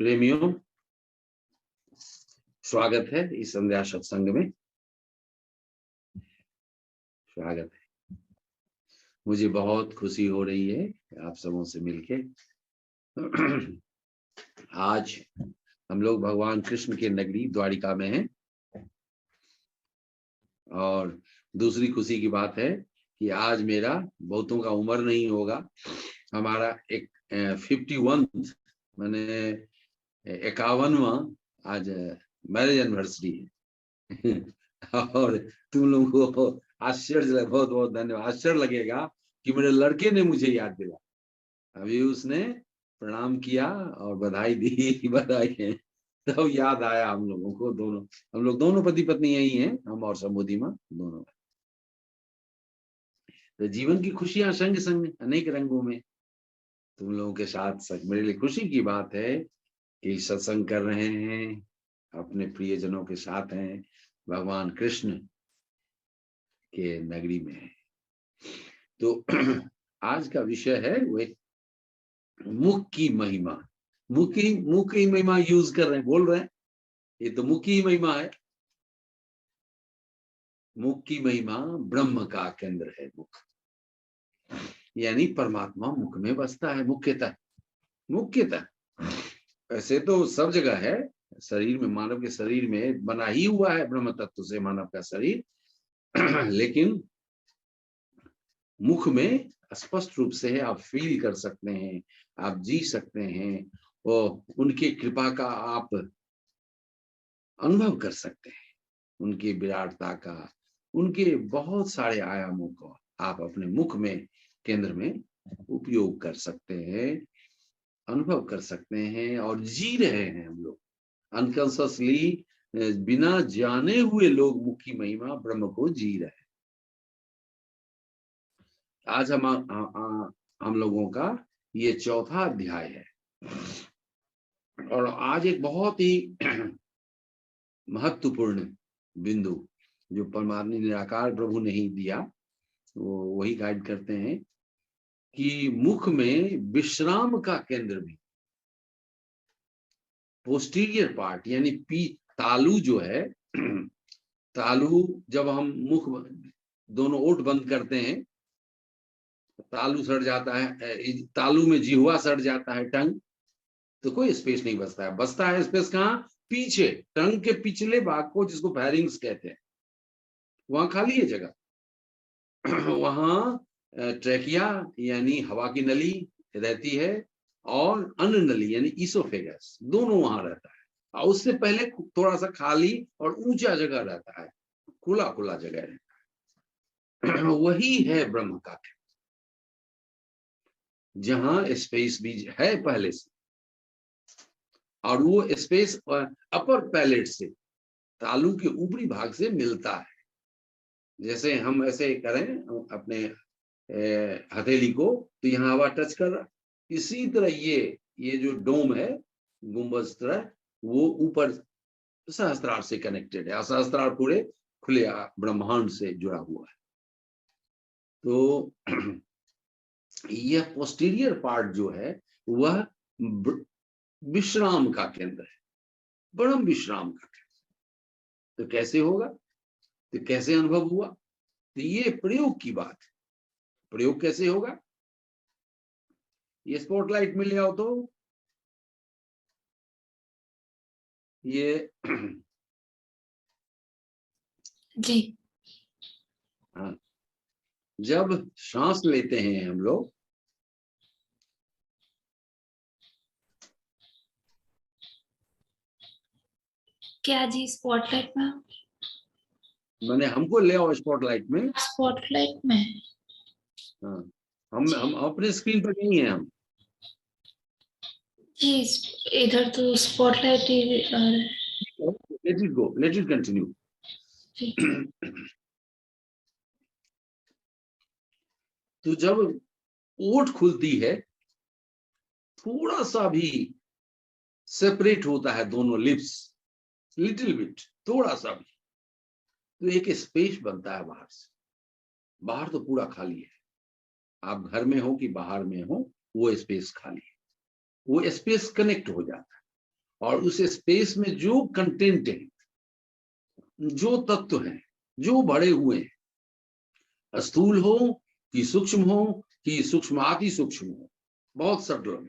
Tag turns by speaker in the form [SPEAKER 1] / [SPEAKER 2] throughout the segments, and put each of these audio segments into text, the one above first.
[SPEAKER 1] प्रेमियों, स्वागत है इस संध्या सत्संग में। स्वागत है। मुझे बहुत खुशी हो रही है आप सबों से मिलके। आज हम लोग भगवान कृष्ण के नगरी द्वारिका में हैं और दूसरी खुशी की बात है कि आज मेरा बहुतों का उम्र नहीं होगा, हमारा एक 51 माने 51वां आज मैरिज एनिवर्सरी है। और तुम लोगों को आश्चर्य, बहुत बहुत धन्यवाद। आश्चर्य लगेगा कि मेरे लड़के ने मुझे याद दिला, अभी उसने प्रणाम किया और बधाई दी। बधाई है तो याद आया हम लोगों को। हम लोग दोनों पति पत्नी यही हैं, हम और समूदी माँ दोनों। तो जीवन की खुशियां संग संग अनेक रंगों में तुम लोगों के साथ मेरे लिए खुशी की बात है कि सत्संग कर रहे हैं, अपने प्रियजनों के साथ हैं, भगवान कृष्ण के नगरी में है। तो आज का विषय है वो मुख की महिमा। मुख की महिमा यूज कर रहे हैं, बोल रहे हैं, ये तो मुख की महिमा है। मुख की महिमा ब्रह्म का केंद्र है। मुख यानी परमात्मा मुख में बसता है मुख्यतः। ऐसे तो सब जगह है, शरीर में, मानव के शरीर में बना ही हुआ है ब्रह्म तत्व से मानव का शरीर। लेकिन मुख में स्पष्ट रूप से आप फील कर सकते हैं, आप जी सकते हैं और उनकी कृपा का आप अनुभव कर सकते हैं, उनकी विराटता का, उनके बहुत सारे आयामों को आप अपने मुख में, केंद्र में उपयोग कर सकते हैं, अनुभव कर सकते हैं और जी रहे हैं। हम लोग अनकॉन्शियसली, बिना जाने हुए लोग मुख की महिमा ब्रह्म को जी रहे हैं। आज हम लोगों का ये चौथा अध्याय है और आज एक बहुत ही महत्वपूर्ण बिंदु जो परमात्मा निराकार प्रभु ने ही दिया, वो वही गाइड करते हैं कि मुख में विश्राम का केंद्र भी, पोस्टीरियर पार्ट यानी तालु जो है, तालु जब हम मुख दोनों ओठ बंद करते हैं, तालु सड़ जाता है, तालु में जिह्वा सड़ जाता है, टंग, तो कोई स्पेस नहीं बचता है स्पेस कहाँ? पीछे, टंग के पिछले भाग को जिसको फेरिंग्स कहते हैं, वहां खाली है जगह। वहां ट्रेकिया यानी हवा की नली रहती है और अन्न नली यानी ईसोफेगस, दोनों वहां रहता है। और उससे पहले थोड़ा सा खाली और ऊंचा जगह रहता है, खुला खुला जगह रहता है। वही है ब्रह्म का, जहां स्पेस भी है पहले से, और वो स्पेस अपर पैलेट से, तालू के ऊपरी भाग से मिलता है। जैसे हम ऐसे करें अपने हथेली को, तो यहाँ हवा टच कर रहा, इसी तरह ये जो डोम है, गुंबज तरह, वो ऊपर सहस्त्रार से कनेक्टेड है। सहस्त्रार पूरे खुले ब्रह्मांड से जुड़ा हुआ है। तो यह पोस्टीरियर पार्ट जो है वह विश्राम का केंद्र है, परम विश्राम का केंद्र। तो कैसे होगा, तो कैसे अनुभव हुआ? तो ये प्रयोग की बात है। प्रयोग कैसे होगा? ये स्पॉटलाइट मिल जाओ तो ये
[SPEAKER 2] जी।
[SPEAKER 1] हाँ, जब सांस लेते हैं हम लोग,
[SPEAKER 2] क्या जी? स्पॉटलाइट में?
[SPEAKER 1] मैंने हमको ले आओ स्पॉटलाइट में।
[SPEAKER 2] स्पॉटलाइट में?
[SPEAKER 1] हाँ, हम अपने स्क्रीन पर नहीं है हम
[SPEAKER 2] जी, इधर तो स्पॉटलाइट ही आ रहा है।
[SPEAKER 1] Let it go, let it continue. तो जब ओठ खुलती है, थोड़ा सा भी सेपरेट होता है दोनों लिप्स, लिटिल बिट, थोड़ा सा भी, तो एक स्पेस बनता है बाहर से। बाहर तो पूरा खाली है, आप घर में हो कि बाहर में हो, वो स्पेस खाली है। वो स्पेस कनेक्ट हो जाता है, और उस स्पेस में जो कंटेंट है, जो तत्व हैं, जो भरे हुए हैं, स्थूल हो कि सूक्ष्म हो कि सूक्ष्म अति सूक्ष्म हो, बहुत सटल हो,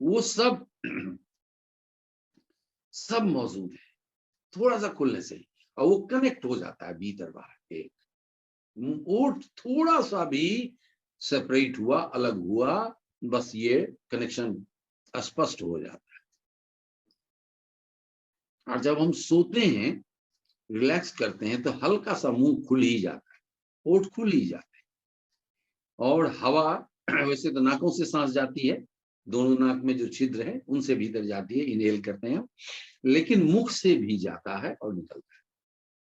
[SPEAKER 1] वो सब सब मौजूद है थोड़ा सा खुलने से ही, और वो कनेक्ट हो जाता है भीतर बाहर। एक ओट थोड़ा सा भी सेपरेट हुआ, अलग हुआ, बस ये कनेक्शन स्पष्ट हो जाता है। और जब हम सोते हैं, रिलैक्स करते हैं, तो हल्का सा मुंह खुल ही जाता है, ओठ खुल ही जाते हैं, और हवा वैसे तो नाकों से सांस जाती है, दोनों नाक में जो छिद्र है उनसे भीतर जाती है, इनहेल करते हैं, लेकिन मुख से भी जाता है और निकलता है।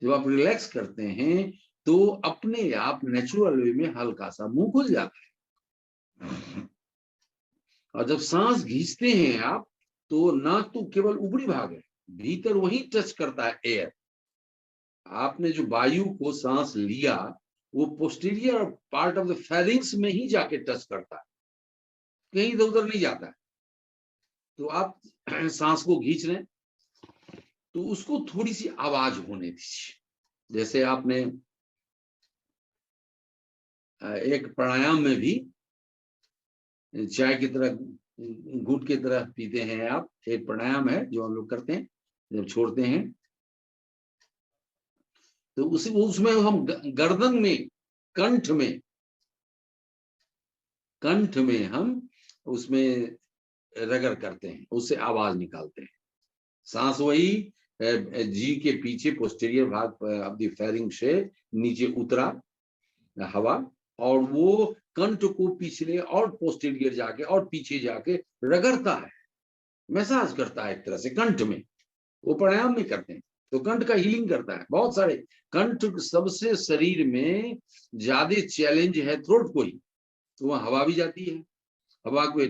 [SPEAKER 1] जब आप रिलैक्स करते हैं तो अपने आप नेचुरल वे में हल्का सा मुंह खुल जाता है। और जब सांस खींचते हैं आप, तो नाक तो केवल ऊपरी भाग है, भीतर वही टच करता है एयर। आपने जो वायु को सांस लिया, वो posterior part of the pharynx में ही जाके टच करता है, कहीं इधर उधर नहीं जाता है। तो आप सांस को खींच रहे हैं, तो उसको थोड़ी सी आवाज होने दीजिए। जैसे आपने एक प्राणायाम में भी चाय की तरह घूंट की तरह पीते हैं आप, एक प्राणायाम है जो हम लोग करते हैं जब छोड़ते हैं, तो उसमें हम गर्दन में, कंठ में हम उसमें रगड़ करते हैं, उससे आवाज निकालते हैं। सांस वही जी के पीछे पोस्टीरियर भाग ऑफ द फेरिंग से नीचे उतरा हवा, और वो कंठ को पिछले और पोस्टीरियर जाके और पीछे जाके रगड़ता है, मैसाज करता है एक तरह से कंठ में। वो प्राणायाम में करते हैं तो कंठ का हीलिंग करता है। बहुत सारे कंठ सबसे शरीर में ज्यादा चैलेंज है थ्रोट को ही, तो वहां हवा भी जाती है। हवा के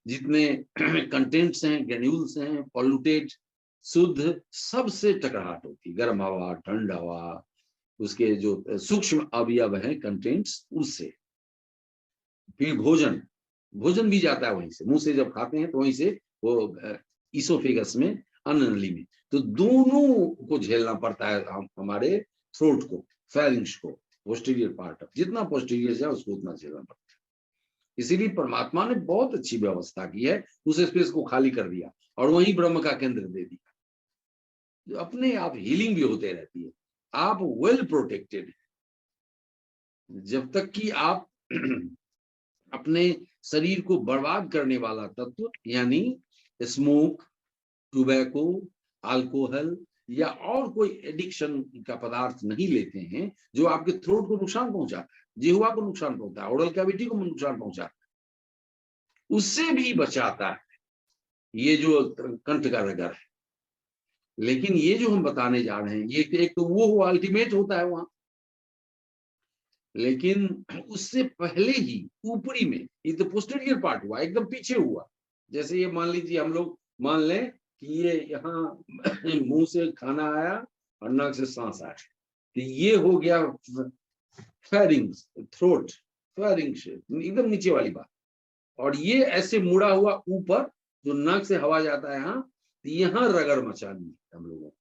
[SPEAKER 1] जितने कंटेंट्स हैं, ग्रेन्यूल्स हैं, पॉल्यूटेड, शुद्ध, सबसे टकराहट होती है। गर्म हवा, ठंड हवा, उसके जो सूक्ष्म अवयव हैं कंटेंट्स, उससे। फिर भोजन भी जाता है वहीं से, मुंह से जब खाते हैं तो वहीं से वो इसोफेगस में, अन्न नली में, तो दोनों को झेलना पड़ता है हमारे थ्रोट को, फेरिंग्स को, पोस्टीरियर पार्ट, जितना पोस्टीरियर जाए उसको उतना झेलना पड़ता है। इसीलिए परमात्मा ने बहुत अच्छी व्यवस्था की है, उस स्पेस को खाली कर दिया और वहीं ब्रह्म का केंद्र दे दिया, जो अपने आप हीलिंग भी होते रहती है। आप वेल प्रोटेक्टेड हैं। जब तक कि आप अपने शरीर को बर्बाद करने वाला तत्व यानी स्मोक, टोबैको, अल्कोहल या और कोई एडिक्शन का पदार्थ नहीं लेते हैं जो आपके थ्रोट को नुकसान पहुंचाता है, जिह्वा को नुकसान पहुंचाता है, ओरल कैविटी को नुकसान पहुंचाता है, उससे भी बचाता है ये जो कंठ का रगर है। लेकिन ये जो हम बताने जा रहे हैं, ये एक तो वो अल्टीमेट होता है वहां, लेकिन उससे पहले ही ऊपरी में ये तो पोस्टीरियर पार्ट हुआ, एकदम पीछे हुआ। जैसे ये मान लीजिए, हम लोग मान लें कि ये यहाँ मुंह से खाना आया और नाक से सांस आया, तो ये हो गया फेरिंग्स, थ्रोट, फेरिंग्स एकदम नीचे वाली बात। और ये ऐसे मुड़ा हुआ ऊपर, जो नाक से हवा जाता है यहाँ, तो यहाँ रगड़ मचानी है हम लोगों को।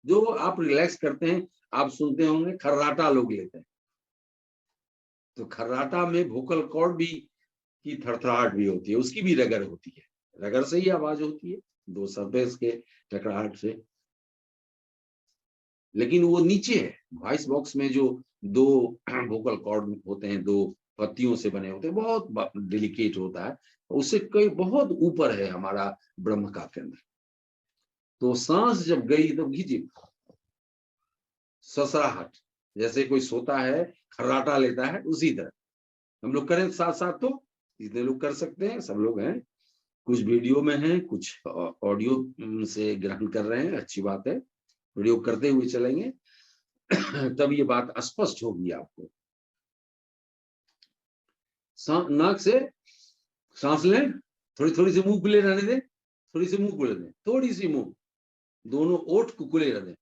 [SPEAKER 1] जो आप रिलैक्स करते हैं, आप सुनते होंगे खर्राटा लोग लेते हैं, तो खर्राटा में वोकल कॉर्ड भी की थरथराहट भी होती है, उसकी भी रगड़ होती है, रगड़ से ही आवाज होती है, दो सरफेस के टकराहट से। लेकिन वो नीचे है, वॉइस बॉक्स में जो दो वोकल कॉर्ड होते हैं, दो पत्तियों से बने होते हैं, बहुत डेलिकेट होता है, उससे कई बहुत ऊपर है हमारा ब्रह्म का केंद्र। तो सांस जब गई तो खींची ससराहट, जैसे कोई सोता है खर्राटा लेता है, उसी तरह हम लोग करें साथ साथ। तो जितने लोग कर सकते हैं सब लोग हैं, कुछ वीडियो में हैं, कुछ ऑडियो से ग्रहण कर रहे हैं, अच्छी बात है, प्रयोग करते हुए चलेंगे तब ये बात स्पष्ट होगी आपको। नाक से सांस लें, थोड़ी थोड़ी सी मुंह खुले रहने दें, थोड़ी सी मुंह खुले दें, थोड़ी सी मुंह, दोनों ओठ को खुले रहने दें।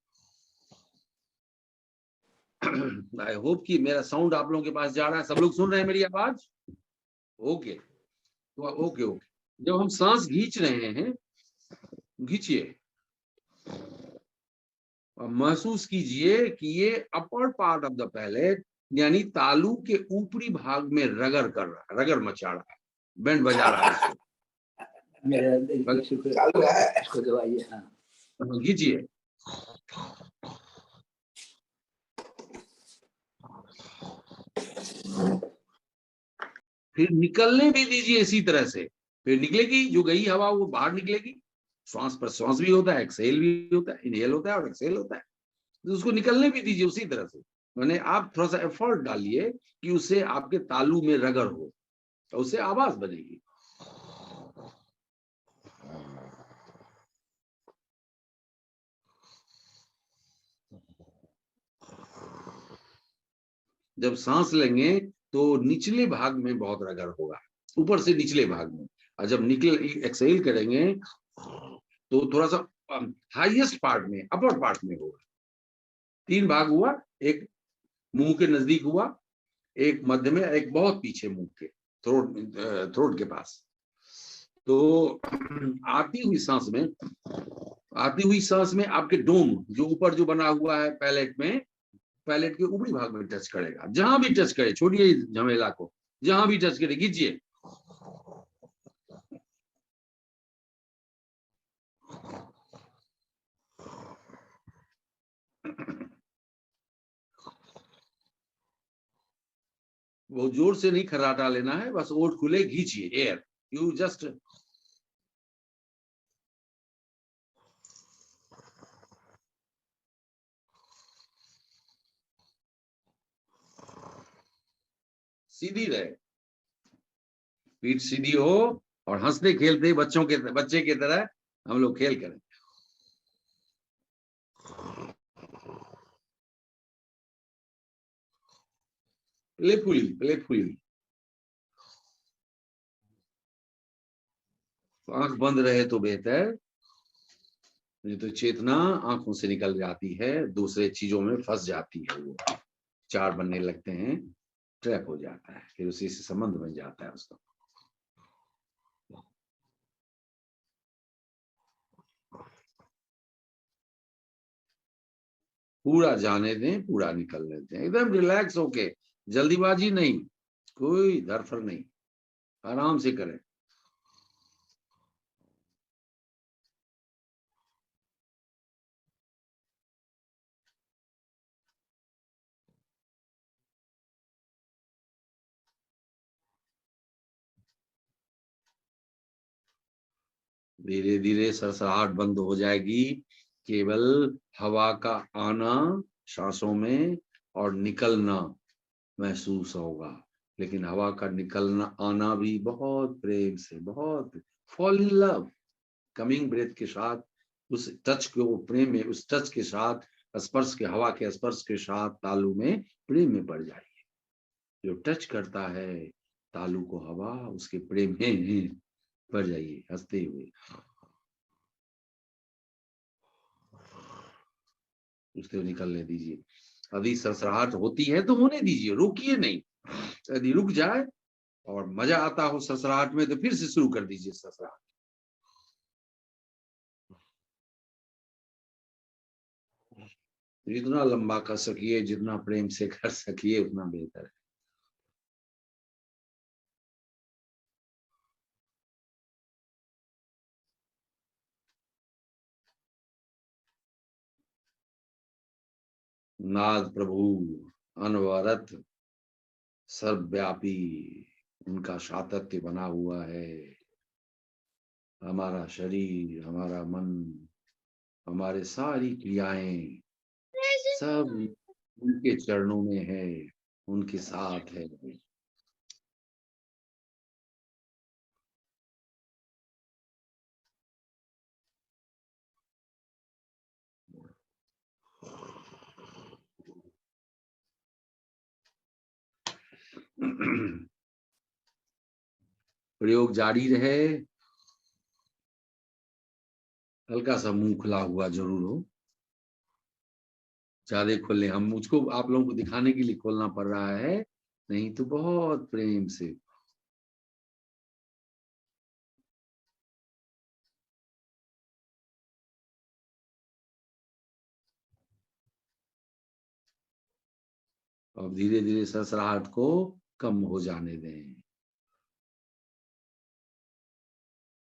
[SPEAKER 1] आई होप कि मेरा साउंड आप लोगों के पास जा रहा है, सब लोग सुन रहे हैं मेरी आवाज? ओके, तो ओके ओके। जब हम सांस खींच रहे हैं खींचिए और महसूस कीजिए कि ये upper part of the palate यानी तालू के ऊपरी भाग में रगड़ कर रहा है, रगड़ मचा रहा है, बैंड बजा रहा है इसको।
[SPEAKER 3] मेरा शुक्र चालू है, इसको दबाइए। हाँ
[SPEAKER 1] खींचिए। फिर निकलने भी दीजिए इसी तरह से, फिर निकलेगी, जो गई हवा वो बाहर निकलेगी। श्वास प्रश्वास भी होता है, एक्सेल भी होता है, इनहेल होता है और एक्सेल होता है, तो उसको निकलने भी दीजिए उसी तरह से। मैंने आप थोड़ा सा एफर्ट डालिए कि उससे आपके तालू में रगड़ हो, तो उससे आवाज बनेगी। जब सांस लेंगे तो निचले भाग में बहुत रगड़ होगा, ऊपर से निचले भाग में, और जब एक्सेल करेंगे तो थोड़ा सा हाईएस्ट पार्ट में, अपर पार्ट में होगा। 3 भाग हुआ, एक मुंह के नजदीक हुआ, एक मध्य में, एक बहुत पीछे मुंह के थ्रोट के पास। तो आती हुई सांस में आपके डोम जो ऊपर जो बना हुआ है पैलेट में, पैलेट के ऊपरी भाग में टच करेगा। जहां भी टच करे, छोड़िए झमेला को, जहां भी टच करे कीजिए। वो जोर से नहीं खर्राटा लेना है, बस ओठ खुले खींचिए एयर, यू जस्ट सीधी रहे, पीठ सीधी हो और हंसते खेलते बच्चे की तरह हम लोग खेल करें। प्लेफुली आंख बंद रहे तो बेहतर, नहीं तो चेतना आंखों से निकल जाती है, दूसरे चीजों में फंस जाती है, वो चार बनने लगते हैं, ट्रैप हो जाता है, फिर उसी से संबंध बन जाता है उसका। पूरा जाने दें, पूरा निकलने दें, एकदम रिलैक्स होके, जल्दीबाजी नहीं, कोई धरफर नहीं, आराम से करें। धीरे धीरे सरसराहट बंद हो जाएगी, केवल हवा का आना सांसों में और निकलना महसूस होगा। लेकिन हवा का निकलना आना भी बहुत प्रेम से, बहुत fall in love, coming breath के साथ, उस टच को प्रेम में, उस टच के साथ, स्पर्श के, हवा के स्पर्श के साथ तालू में प्रेम में पड़ जाइए। जो टच करता है तालू को हवा, उसके प्रेम में पड़ जाइए हंसते हुए। उसको निकलने दीजिए। यदि सरसराहट होती है तो होने दीजिए, रोकिए नहीं। यदि रुक जाए और मजा आता हो सरसराहट में तो फिर से शुरू कर दीजिए सरसराहट। जितना लंबा कर सकिए, जितना प्रेम से कर सकिए, उतना बेहतर है। नाद प्रभु अनवरत सर्वव्यापी, उनका सातत्य बना हुआ है। हमारा शरीर, हमारा मन, हमारे सारी क्रियाएं सब उनके चरणों में है, उनके साथ है। प्रयोग जारी रहे। हल्का सा मुंह खुला हुआ जरूर हो, ज्यादा खोलने, हम मुझको आप लोगों को दिखाने के लिए खोलना पड़ रहा है, नहीं तो बहुत प्रेम से। और धीरे धीरे सरसराहट को कम हो जाने दें,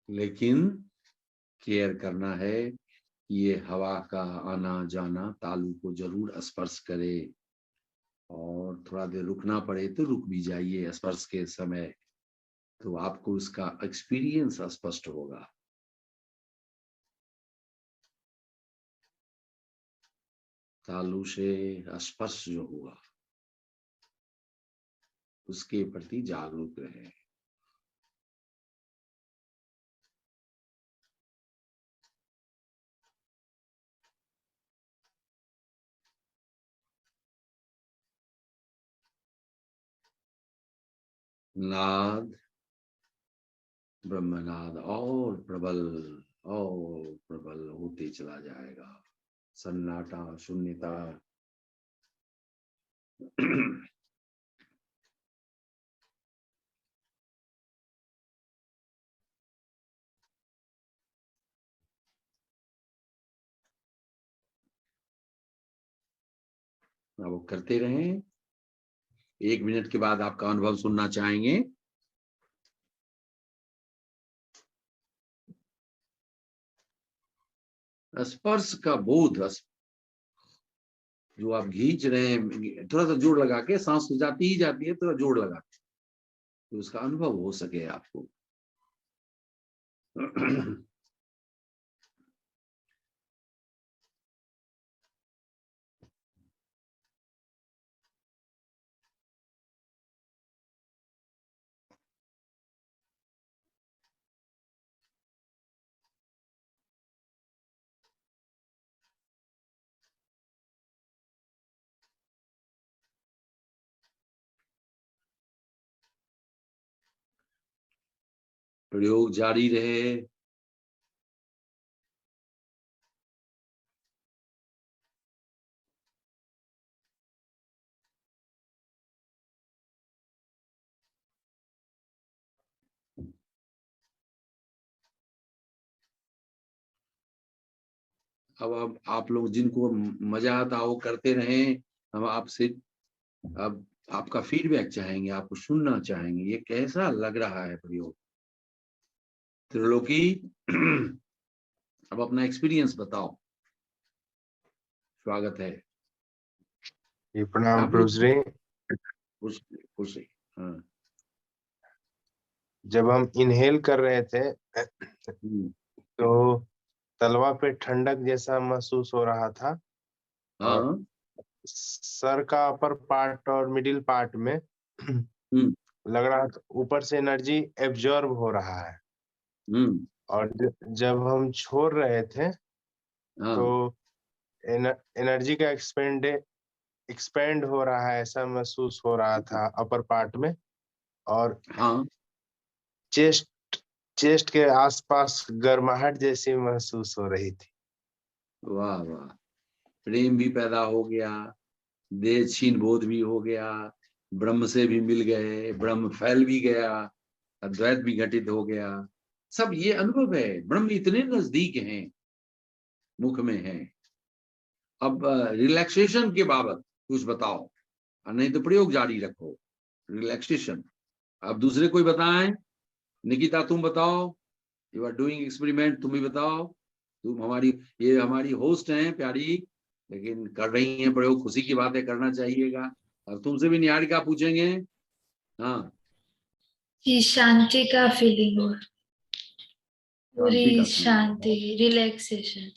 [SPEAKER 1] लेकिन केयर करना है कि ये हवा का आना जाना तालू को जरूर स्पर्श करे, और थोड़ा देर रुकना पड़े तो रुक भी जाइए स्पर्श के समय, तो आपको इसका एक्सपीरियंस स्पष्ट होगा। तालू से स्पर्श जो हुआ उसके प्रति जागरूक रहे। नाद, ब्रह्मनाद और प्रबल होते चला जाएगा। सन्नाटा, शून्यता अब वो करते रहें। 1 मिनट के बाद आपका अनुभव सुनना चाहेंगे। स्पर्श का बोध, जो आप खींच रहे हैं, थोड़ा सा जोर लगा के, सांस तो जाती ही जाती है, थोड़ा जोर लगा के, तो उसका अनुभव हो सके आपको। प्रयोग जारी रहे। अब आप लोग जिनको मजा आता हो करते रहें। हम आपसे अब आपका फीडबैक चाहेंगे, आपको सुनना चाहेंगे, ये कैसा लग रहा है प्रयोग। त्रिलोकी, अब अपना एक्सपीरियंस बताओ। स्वागत है।
[SPEAKER 4] ये प्रणाम
[SPEAKER 1] आप
[SPEAKER 4] प्रभु
[SPEAKER 1] लोग
[SPEAKER 4] श्री।
[SPEAKER 1] खुश है। हाँ।
[SPEAKER 4] जब हम इनहेल कर रहे थे तो तलवा पे ठंडक जैसा महसूस हो रहा था, और
[SPEAKER 1] हाँ।
[SPEAKER 4] सर का अपर पार्ट और मिडिल पार्ट में लग रहा था ऊपर से एनर्जी एब्जॉर्ब हो रहा है। और जब हम छोड़ रहे थे
[SPEAKER 1] हाँ।
[SPEAKER 4] तो एनर्जी का एक्सपेंड हो रहा है, ऐसा महसूस हो रहा था अपर पार्ट में। और
[SPEAKER 1] हाँ।
[SPEAKER 4] चेस्ट के आसपास गर्माहट जैसी महसूस हो रही थी।
[SPEAKER 1] वाह वाह, प्रेम भी पैदा हो गया, देह छीन बोध भी हो गया, ब्रह्म से भी मिल गए, ब्रह्म फैल भी गया, अद्वैत भी घटित हो गया। सब ये अनुभव है, ब्रह्म इतने नजदीक हैं, मुख में है। अब रिलैक्सेशन के बाबत कुछ बताओ, नहीं तो प्रयोग जारी रखो। रिलैक्सेशन अब दूसरे कोई बताएं। निकिता तुम बताओ, यू आर डूइंग एक्सपेरिमेंट, तुम भी बताओ। तुम ये हमारी होस्ट हैं प्यारी, लेकिन कर रही हैं प्रयोग, खुशी की बात है, करना चाहिएगा। अब तुमसे भी निहारिका पूछेंगे। हाँ,
[SPEAKER 2] कि शांति का फीलिंग हो, पूरी
[SPEAKER 1] फीलिंग।
[SPEAKER 2] शांति, रिलैक्सेशन।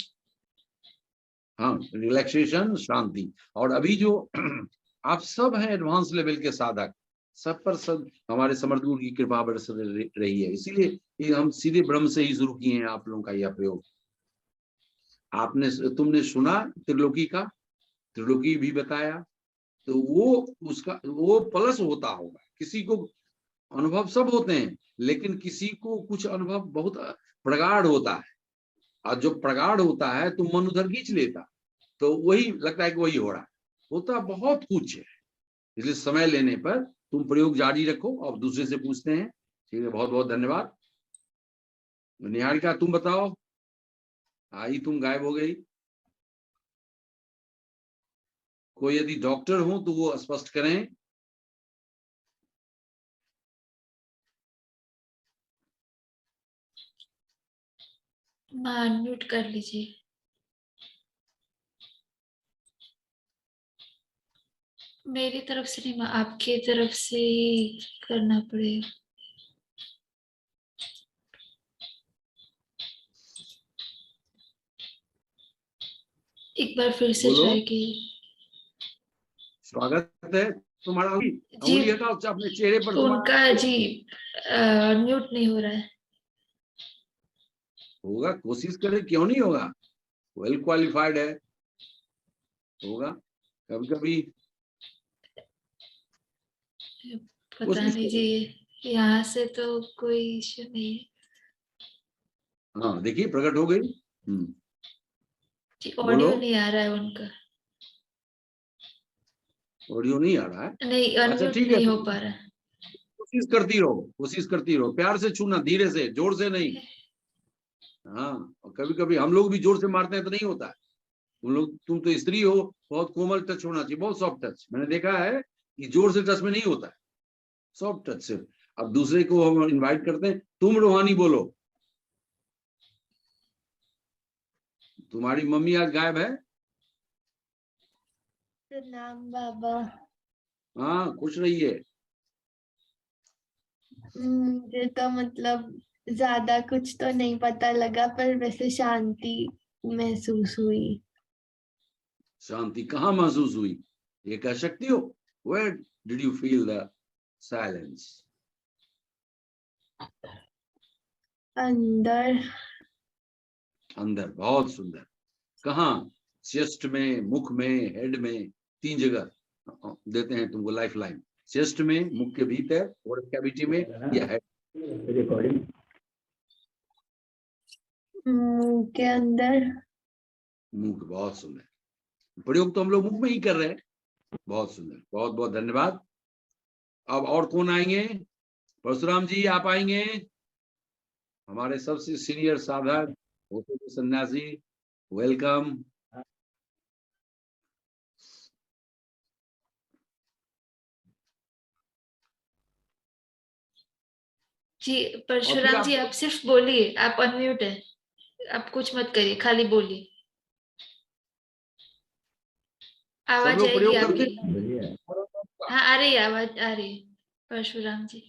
[SPEAKER 1] हाँ, रिलैक्सेशन, शांति। और अभी जो आप सब हैं एडवांस लेवल के साधक, सब पर सब हमारे समर्थ गुरु की कृपा बरस रही है, इसीलिए ये हम सीधे ब्रह्म से ही शुरू किए हैं आप लोगों का यह प्रयोग। तुमने सुना त्रिलोकी का, त्रिलोकी भी बताया, तो वो प्लस होता होगा। किसी को अनुभव सब होते हैं, लेकिन किसी को कुछ अनुभव बहुत प्रगाढ़ होता है, और जो प्रगाढ़ होता है तो मन उधर खींच लेता, तो वही लगता है कि वही हो रहा है। होता बहुत कुछ है, इसलिए समय लेने पर तुम प्रयोग जारी रखो और दूसरे से पूछते हैं। ठीक है, बहुत बहुत धन्यवाद। निहारिका तुम बताओ, आई तुम गायब हो गई। कोई यदि डॉक्टर हो तो वो स्पष्ट करें।
[SPEAKER 2] अनम्यूट कर लीजिए। मेरी तरफ से नहीं, आपकी तरफ से ही करना पड़ेगा। एक बार फिर से
[SPEAKER 1] बोलो।
[SPEAKER 2] ट्राई कीजिए।
[SPEAKER 1] स्वागत है तुम्हारा।
[SPEAKER 2] जी,
[SPEAKER 1] उंगली हटाओ अपने चेहरे पर।
[SPEAKER 2] उनका जी अनम्यूट नहीं हो रहा है।
[SPEAKER 1] होगा, कोशिश करें, क्यों नहीं होगा। वेल क्वालिफाइड है, होगा। कभी कभी
[SPEAKER 2] पता नहीं जी, यहाँ से तो कोई इश्यू नहीं है।
[SPEAKER 1] हाँ देखिए प्रकट हो गई।
[SPEAKER 2] जी, ऑडियो नहीं आ रहा है उनका।
[SPEAKER 1] ऑडियो नहीं आ रहा है?
[SPEAKER 2] नहीं,
[SPEAKER 1] अच्छा
[SPEAKER 2] अनम्यूट
[SPEAKER 1] ठीक है,
[SPEAKER 2] नहीं हो पा रहा है।
[SPEAKER 1] कोशिश करती रहो, कोशिश करती रहो। प्यार से छूना, धीरे से, जोर से नहीं। हाँ, और कभी कभी हम लोग भी जोर से मारते हैं तो नहीं होता है। तुम तो स्त्री हो, बहुत कोमल टच होना चाहिए, बहुत सॉफ्ट टच। मैंने देखा है कि जोर से टच में नहीं होता है, सॉफ्ट टच से। अब दूसरे को हम इनवाइट करते हैं। तुम रूहानी बोलो। तुम्हारी मम्मी आज गायब है?
[SPEAKER 5] प्रणाम बाबा।
[SPEAKER 1] हाँ, खुश रहिए।
[SPEAKER 5] मुझे तो मतलब ज्यादा कुछ तो नहीं पता लगा, पर वैसे शांति महसूस हुई।
[SPEAKER 1] शांति कहाँ महसूस हुई, ये कह सकती हो? Where did you feel the silence?
[SPEAKER 5] अंदर।
[SPEAKER 1] अंदर, बहुत सुंदर। कहाँ? चेस्ट में, मुख में, हेड में, 3 जगह देते हैं तुमको लाइफ लाइन। चेस्ट में, मुख के भीतर, और कैविटी में, या हेड।
[SPEAKER 5] मुंह के अंदर।
[SPEAKER 1] मुख, बहुत सुंदर। प्रयोग तो हम लोग मुख में ही कर रहे हैं। बहुत सुंदर, बहुत बहुत धन्यवाद। अब और कौन आएंगे? परशुराम जी आप आएंगे, हमारे सबसे सीनियर साधक, सन्यासी। वेलकम।
[SPEAKER 2] जी परशुराम जी, आप सिर्फ बोलिए, आप अनम्यूट है, आप कुछ मत करिए, खाली बोलिए, आवाज आएगी आपकी। हाँ आ रही है, आवाज आ रही है परशुराम जी,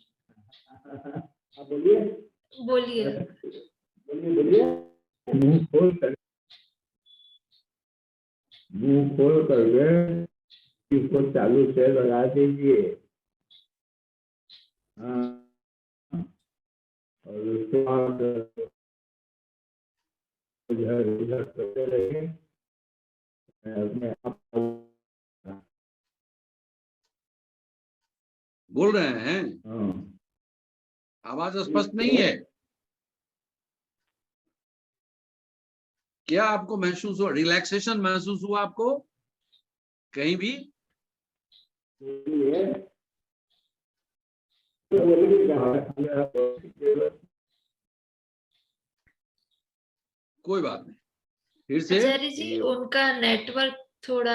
[SPEAKER 2] बोलिए।
[SPEAKER 6] मुंह खोल करके इसको चालू से लगा दीजिए। और उसके बाद इधर उधर करते रहिए अपने आप।
[SPEAKER 1] बोल रहे हैं, आवाज स्पष्ट नहीं है क्या? आपको महसूस हुआ, रिलैक्सेशन महसूस हुआ आपको कहीं भी? कोई बात नहीं, फिर से।
[SPEAKER 2] आचार्य जी, उनका नेटवर्क थोड़ा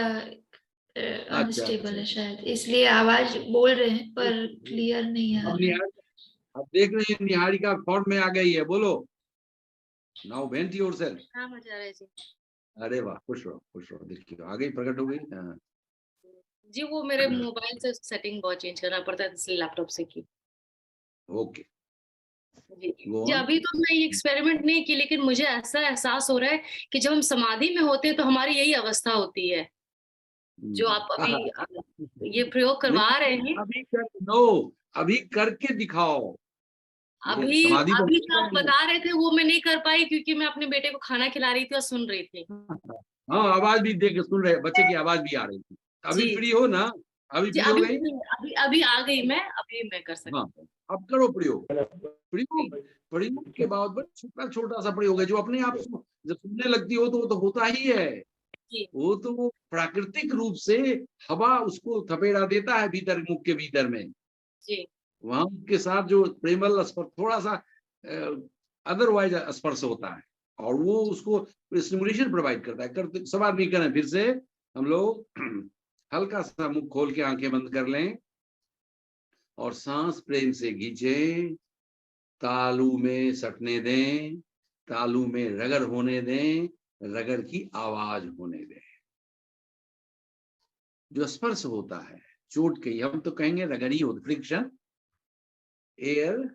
[SPEAKER 2] अनस्टेबल है शायद, इसलिए आवाज बोल रहे हैं पर क्लियर नहीं आ रहा है।
[SPEAKER 1] अब देख रहे हैं निहारिका फॉर्म में आ गई है, बोलो। Now went yourself.
[SPEAKER 7] हाँ आचार्य जी।
[SPEAKER 1] अरे वाह, खुश रहो, खुश रहो। देखिए आ गई, प्रकट हो गई। हाँ
[SPEAKER 7] जी, वो मेरे मोबाइल से सेटिंग बहुत चेंज करना पड़ता है, इसलिए लैपटॉप से की।
[SPEAKER 1] ओके
[SPEAKER 7] जी, अभी तो मैं ये एक्सपेरिमेंट नहीं की, लेकिन मुझे ऐसा एहसास हो रहा है कि जब हम समाधि में होते हैं तो हमारी यही अवस्था होती है जो आप अभी ये प्रयोग करवा रहे हैं।
[SPEAKER 1] अभी करके दिखाओ।
[SPEAKER 7] अभी जो आप बता रहे थे वो मैं नहीं कर पाई, क्योंकि मैं अपने बेटे को खाना खिला रही थी और सुन रही थी।
[SPEAKER 1] हाँ, आवाज भी देख सुन रहे, बच्चे की आवाज भी आ रही थी। अभी फ्री हो ना? अभी फ्री हो गई?
[SPEAKER 7] अभी आ गई मैं, अभी मैं कर सकती हूँ।
[SPEAKER 1] हाँ, अब करो प्रयोग। प्रयोग के बाद छोटा छोटा सा प्रयोग है जो अपने आप जब सुनने लगती हो तो वो तो होता ही है। वो तो वो प्राकृतिक रूप से हवा उसको थपेड़ा देता है भीतर, मुख के भीतर में। वहां के साथ जो प्रेमल स्पर्श, थोड़ा सा अदरवाइज स्पर्श होता है, और वो उसको स्टिमुलेशन प्रोवाइड करता है। करते सब आदमी करें फिर से हम लोग। हल्का सा मुख खोल के आंखें बंद कर लें और सांस प्रेम से खींचें, तालू में सटने दें, तालू में रगड़ होने दें, रगड़ की आवाज होने दें। जो स्पर्श होता है चोट के, हम तो कहेंगे रगड़ी होती, friction, air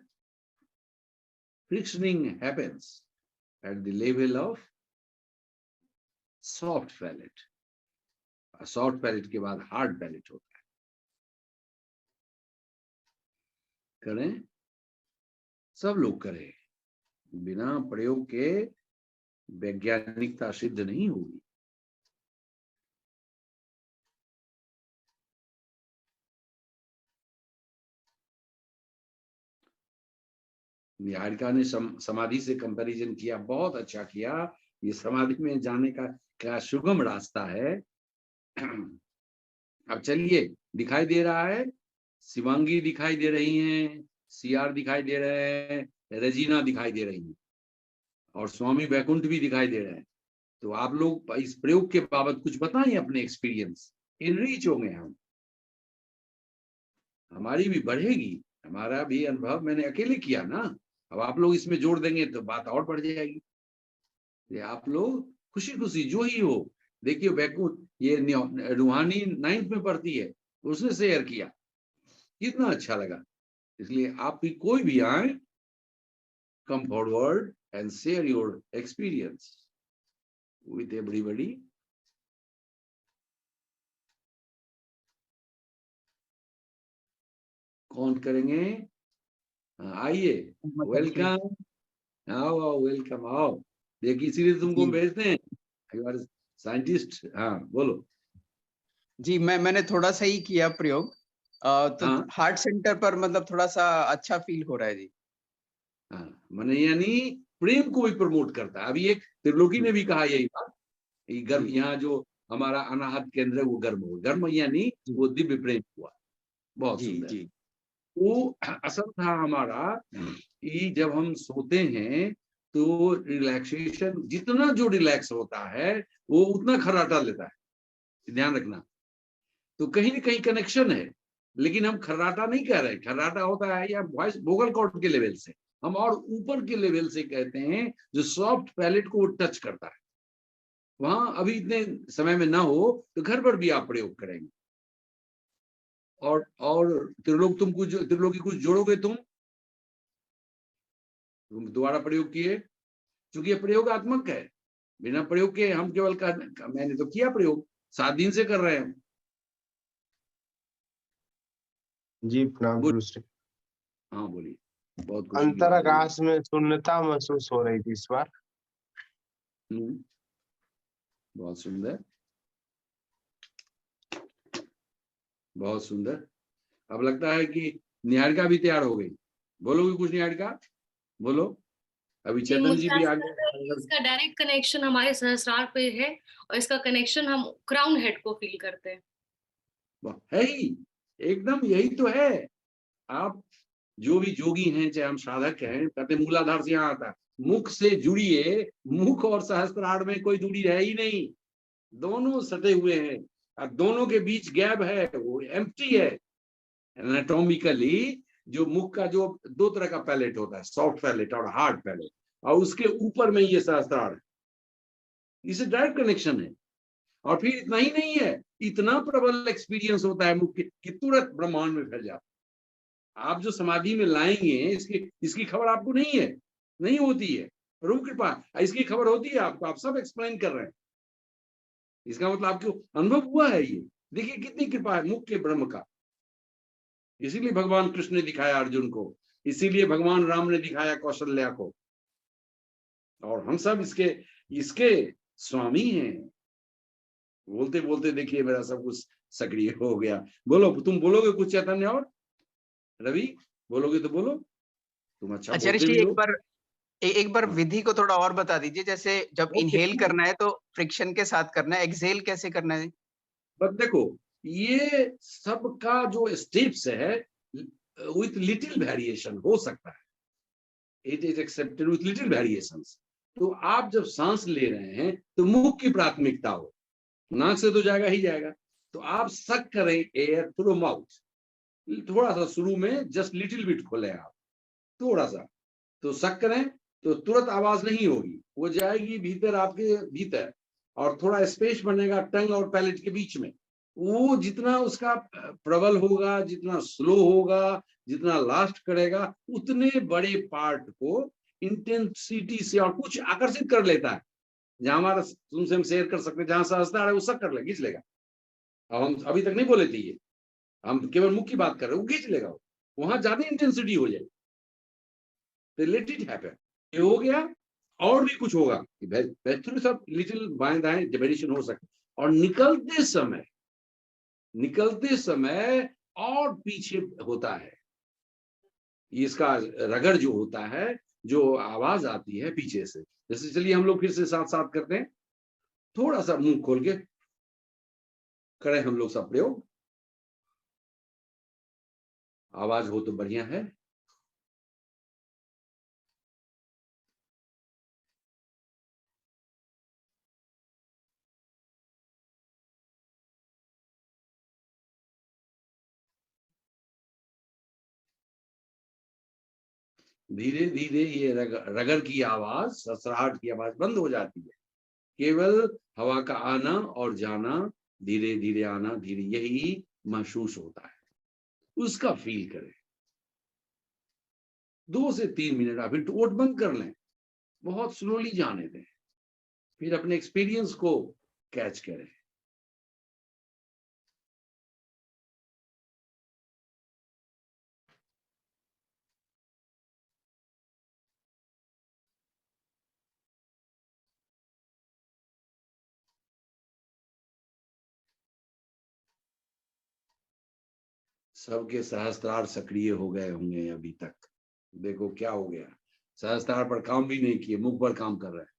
[SPEAKER 1] frictioning happens at the level of soft palate. Soft palate के बाद हार्ड पैलेट होता है। करें, सब लोग करें, बिना प्रयोग के वैज्ञानिकता सिद्ध नहीं होगी। निहारिका ने समाधि से कंपैरिजन किया, बहुत अच्छा किया। ये समाधि में जाने का सुगम रास्ता है। अब चलिए, दिखाई दे रहा है, शिवांगी दिखाई दे रही हैं, सीआर दिखाई दे रहे हैं, रेजिना दिखाई दे रही हैं और स्वामी वैकुंठ भी दिखाई दे रहे हैं। तो आप लोग इस प्रयोग के बाबत कुछ बताएं, अपने एक्सपीरियंस। इनरीच होंगे हम, हमारी भी बढ़ेगी, हमारा भी अनुभव। मैंने अकेले किया ना, अब आप लोग इसमें जोड़ देंगे तो बात और बढ़ जाएगी। ये आप लोग खुशी खुशी जो ही हो, देखिए वैकुंठ, ये रूहानी 9th में पढ़ती है, उसने शेयर किया, कितना अच्छा लगा। इसलिए आप भी कोई भी आए, come forward and share your experience with everybody. कौन करेंगे? आइए, वेलकम, आओ आओ, वेलकम, आओ। देखिए इसीलिए तुमको भेजते हैं, साइंटिस्ट। हाँ बोलो
[SPEAKER 8] जी। मैंने थोड़ा सा ही किया प्रयोग, तो
[SPEAKER 1] हाँ
[SPEAKER 8] हार्ट सेंटर पर मतलब थोड़ा सा अच्छा फील हो रहा है जी।
[SPEAKER 1] हाँ, मैंने यानी प्रेम को भी प्रमोट करता है। अभी एक त्रिलोकी ने भी कहा यही बात, गर्म, यहाँ जो हमारा अनाहत केंद्र है वो गर्म हो, गर्म यानी वो दिव्य प्रेम हुआ। बहुत सुंदर। वो असल था हमारा कि जब हम सोते हैं तो रिलैक्सेशन, जितना जो रिलैक्स होता है वो उतना खर्राटा लेता है, ध्यान रखना। तो कहीं ना कहीं कनेक्शन है, लेकिन हम खर्राटा नहीं कह रहे। खर्राटा होता है या वॉइस वोकल कॉर्ड के लेवल से, हम और ऊपर के लेवल से कहते हैं, जो सॉफ्ट पैलेट को टच करता है। वहां अभी इतने समय में ना हो तो घर पर भी आप प्रयोग करेंगे। और त्रिलोक, तुम कुछ त्रिलोकी कुछ जोड़ोगे, तुम दोबारा प्रयोग किए, क्योंकि ये प्रयोगात्मक है। बिना प्रयोग के हम केवल मैंने तो किया प्रयोग, 7 दिन से कर रहे हैं
[SPEAKER 4] जी। प्रणाम गुरुश्री।
[SPEAKER 1] हाँ बोलिए। बहुत
[SPEAKER 4] अंतराकाश में शून्यता महसूस हो रही थी इस बार।
[SPEAKER 1] बहुत सुंदर, बहुत सुंदर। अब लगता है कि निहारिका भी तैयार हो गई। बोलोगे कुछ निहारिका? बोलो। अभी चेतन जी भी आ गए।
[SPEAKER 7] इसका डायरेक्ट कनेक्शन हमारे सहस्रार पे है और इसका कनेक्शन हम क्राउन हेड को फील करते हैं।
[SPEAKER 1] है ही, एकदम यही तो है। आप जो भी जोगी हैं, चाहे हम साधक हैं, कहते मूलाधार से यहाँ आता है, मुख से जुड़िए। मुख और सहस्त्रार में कोई दूरी है ही नहीं, दोनों सटे हुए हैं और दोनों के बीच गैप है, वो एम्प्टी है। एनाटॉमिकली जो मुख का जो 2 तरह का पैलेट होता है, सॉफ्ट पैलेट और हार्ड पैलेट, और उसके ऊपर में ये सहस्त्रार है, इसे डायरेक्ट कनेक्शन है। और फिर इतना ही नहीं है, इतना प्रबल एक्सपीरियंस होता है मुख कि तुरंत ब्रह्मांड में फैल जाता है। आप जो समाधि में लाएंगे, इसकी खबर आपको नहीं है, नहीं होती है, प्रभु कृपा। इसकी खबर होती है आपको, आप सब एक्सप्लेन कर रहे हैं। इसका मतलब आपको अनुभव हुआ है। ये देखिए कितनी कृपा है मुख के ब्रह्म का। इसीलिए भगवान कृष्ण ने दिखाया अर्जुन को, इसीलिए भगवान राम ने दिखाया कौशल्या को, और हम सब इसके स्वामी हैं। बोलते बोलते देखिए मेरा सब कुछ सक्रिय हो गया। बोलो, तुम बोलोगे कुछ चैतन्य? और रवि बोलोगे तो बोलो, तुम अच्छा
[SPEAKER 8] आचार्य जी एक बार विधि को थोड़ा और बता दीजिए। जैसे जब इनहेल करना है तो फ्रिक्शन के साथ करना है, एक्सहेल कैसे करना है?
[SPEAKER 1] बस देखो, ये सबका जो स्टेप्स है विथ लिटिल वेरिएशन हो सकता है, it is accepted with little variations. तो आप जब सांस ले रहे हैं तो मुख की प्राथमिकता हो, नाक से तो जाएगा ही जाएगा, तो आप सक करें एयर थ्रू माउथ, थोड़ा सा शुरू में जस्ट लिटिल बिट खोलें आप, थोड़ा सा, तो सक करें तो तुरंत आवाज नहीं होगी, वो जाएगी भीतर आपके भीतर, और थोड़ा स्पेस बनेगा टंग और पैलेट के बीच में। वो जितना उसका प्रबल होगा, जितना स्लो होगा, जितना लास्ट करेगा, उतने बड़े पार्ट को इंटेंसिटी से और कुछ आकर्षित कर लेता है। जहां हमारा तुमसे हम शेयर कर सकते हैं, जहां सहजता है वो सब कर ले, खींच लेगा। अब हम अभी तक नहीं बोले थे ये, हम केवल मुख की बात कर रहे हैं, वो खींच लेगा, वहां ज्यादा इंटेंसिटी हो जाएगी। तो लेट इट हैपन, ये हो गया। और भी कुछ होगा, सब लिटिल बाएं दाएं वेरिएशन हो सकता है। और निकलते समय और पीछे होता है, इसका रगड़ जो होता है, जो आवाज आती है पीछे से। जैसे चलिए हम लोग फिर से साथ साथ करते हैं, थोड़ा सा मुंह खोल के करें हम लोग सब प्रयोग। आवाज हो तो बढ़िया है। धीरे धीरे ये रगड़ की आवाज, ससराहट की आवाज बंद हो जाती है। केवल हवा का आना और जाना, धीरे धीरे आना, धीरे, यही महसूस होता है, उसका फील करें। 2 से 3 मिनट आप फिर ओट बंद कर लें, बहुत स्लोली जाने दें, फिर अपने एक्सपीरियंस को कैच करें। सबके सहस्त्रार सक्रिय हो गए होंगे अभी तक। देखो क्या हो गया, सहस्त्रार पर काम भी नहीं किए, मुख पर काम कर रहे हैं।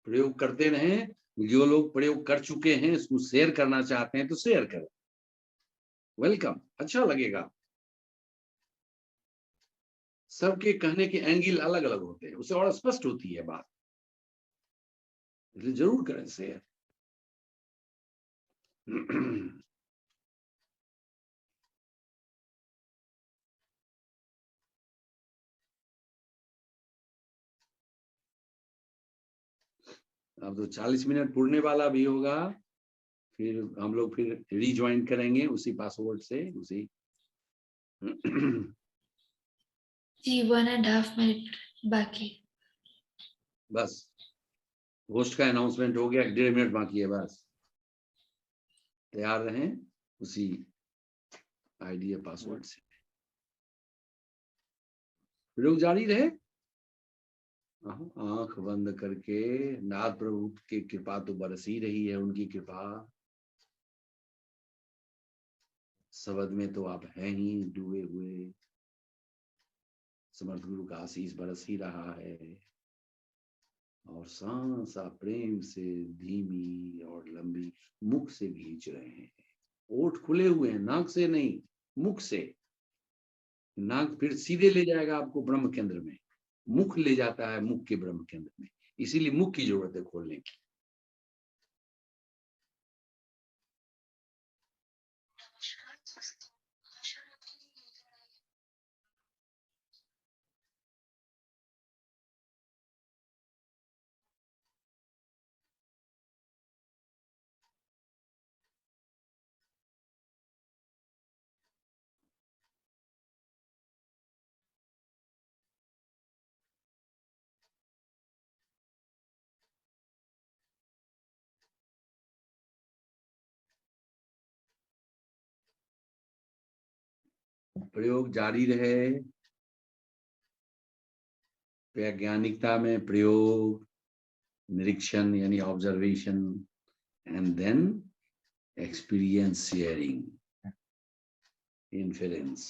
[SPEAKER 1] प्रयोग करते रहें। जो लोग प्रयोग कर चुके हैं, इसको शेयर करना चाहते हैं तो शेयर करें, वेलकम, अच्छा लगेगा। सबके कहने के एंगल अलग अलग होते हैं, उससे और स्पष्ट होती है बात, इसलिए जरूर करें शेयर। अब तो 40 मिनट पुरने वाला भी होगा, फिर हम लोग फिर रिज्वाइन करेंगे उसी पासवर्ड से, उसी
[SPEAKER 2] जी 1.5 मिनट बाकी।
[SPEAKER 1] बस होस्ट का अनाउंसमेंट हो गया, 1.5 मिनट बाकी है बस। तैयार रहें उसी आईडी पासवर्ड से, प्रयोग जारी रहे। आंख बंद करके, नाथ प्रभु की कृपा तो बरस ही रही है, उनकी कृपा शब्द में तो आप हैं ही डूबे हुए, समर्थ गुरु का आशीष बरस ही रहा है। और सांस आप प्रेम से धीमी और लंबी मुख से खींच रहे हैं। ओठ खुले हुए हैं, नाक से नहीं, मुख से। नाक फिर सीधे ले जाएगा आपको ब्रह्म केंद्र में, मुख ले जाता है मुख के ब्रह्म केंद्र में, इसीलिए मुख की जरूरत है खोलने की। प्रयोग जारी रहे, वैज्ञानिकता में प्रयोग, निरीक्षण यानी observation, and then experience sharing, inference.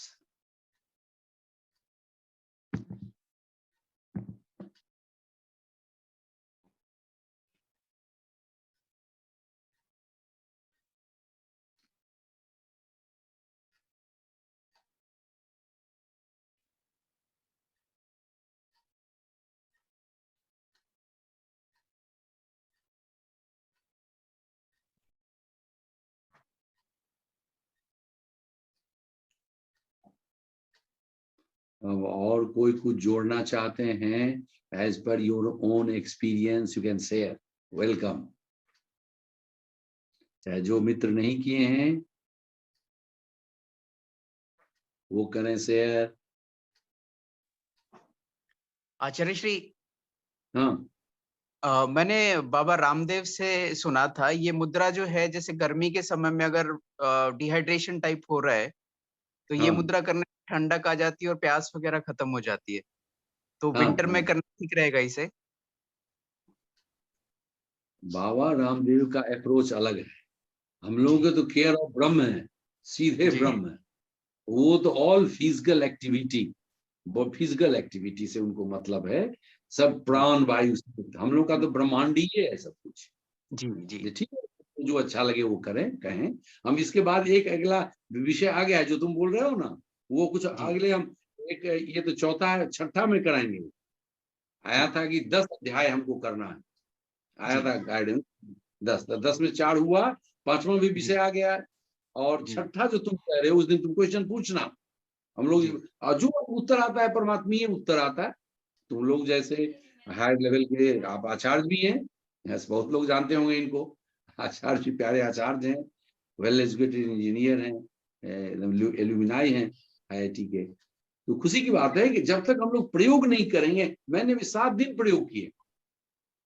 [SPEAKER 1] और कोई कुछ जोड़ना चाहते हैं as per your own experience you can share, welcome. चाहे जो मित्र नहीं किए हैं वो करें शेयर।
[SPEAKER 8] आचार्य श्री,
[SPEAKER 1] हाँ
[SPEAKER 8] मैंने बाबा रामदेव से सुना था, ये मुद्रा जो है जैसे गर्मी के समय में अगर डिहाइड्रेशन टाइप हो रहा है तो ये
[SPEAKER 1] हाँ
[SPEAKER 8] मुद्रा करने से ठंडक आ जाती है और प्यास वगैरह खत्म हो जाती है, तो
[SPEAKER 1] हाँ
[SPEAKER 8] विंटर में
[SPEAKER 1] हाँ।
[SPEAKER 8] करना ठीक रहेगा इसे?
[SPEAKER 1] बाबा रामदेव का अप्रोच अलग है, हम लोगों के तो केयर ऑफ ब्रह्म है, सीधे
[SPEAKER 8] जी।
[SPEAKER 1] ब्रह्म है। वो तो ऑल फिजिकल एक्टिविटी, वो फिजिकल एक्टिविटी से उनको मतलब है, सब प्राण वायु से। हम लोग का तो ब्रह्मांडीय है सब कुछ।
[SPEAKER 8] जी जी
[SPEAKER 1] ठीक है, जो अच्छा लगे वो करें, कहें। हम इसके बाद एक अगला विषय आ गया है जो तुम बोल रहे हो ना, वो कुछ अगले हम एक, ये तो चौथा है, छठा में कराएंगे। आया था कि 10 अध्याय हमको करना है, आया था गाइडेंस 10 में 4 हुआ, 5वां भी विषय आ गया है। और छठा जो तुम कह रहे हो उस दिन तुम क्वेश्चन पूछना, हम लोग जो उत्तर आता है परमात्मीय उत्तर आता है। तुम लोग जैसे हायर लेवल के आप आचार्य भी हैं, बहुत लोग जानते होंगे इनको, आचार्य जी प्यारे आचार्य हैं, वेल एजुकेटेड इंजीनियर हैं, एल्यूमिनाई हैं IIT के। तो खुशी की बात है कि जब तक हम लोग प्रयोग नहीं करेंगे, मैंने भी 7 दिन प्रयोग किए